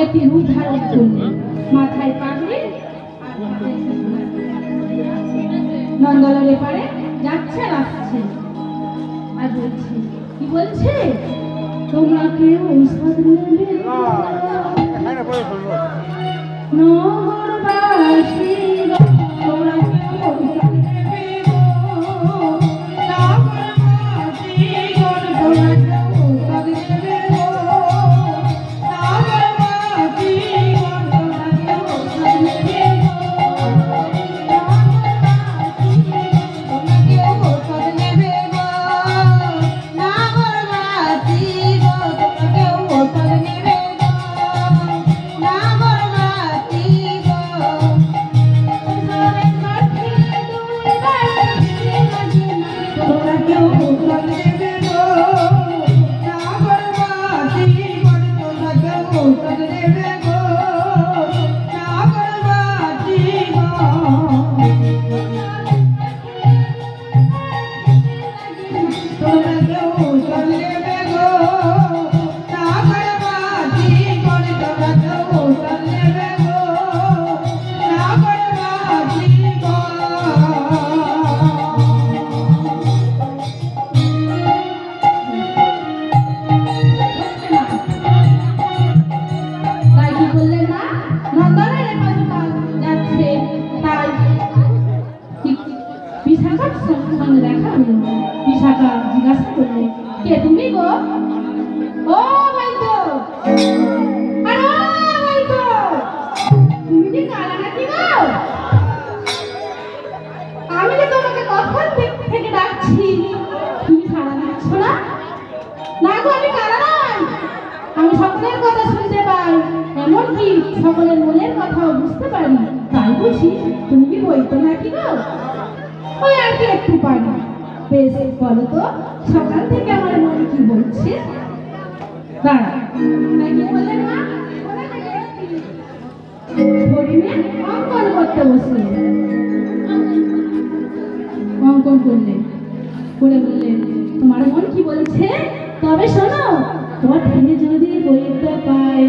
একটি রূপ ধারণ করলেন, মাথায় পাগড়ি নন্দলার এপারে যাচ্ছে আর আসছে আর বলছে, কি বলছে, তোমরা কেউ ঔষধ নেবে নহরবাসী, তোমরা কেউ ঔষধ নেবে নহরবাসী, তোমরা কেউ ঔষধ নেবে নহরবাসী, তোমরা কেউ ঔষধ নেবে বিশাখা জিজ্ঞাসা করলে, কে তুমি গো? ও ভাইতো, আরে ও ভাইতো, তুমি কি কালা নাকি গো? আমি যে তোমাকে কখন থেকে ডাকছি, তুমি সাড়া দিচ্ছ না? না গো, আমি কালা নই, আমি সকলের কথা শুনতে পাই, এমনকি সকলের মনের কথাও বুঝতে পারি, তাই বুঝি তুমি কি বইতো নাকি গো? ওই আর কি একটু পারি। বেশ, বলো তো সকাল থেকে আমার মন কি বলছে? দাঁড়া, অঙ্কন করতে বসলে, অঙ্কন করলেন, করে বললেন, তোমার মন কি বলছে? তবে শোনো, পথে যদি বইতে পায়,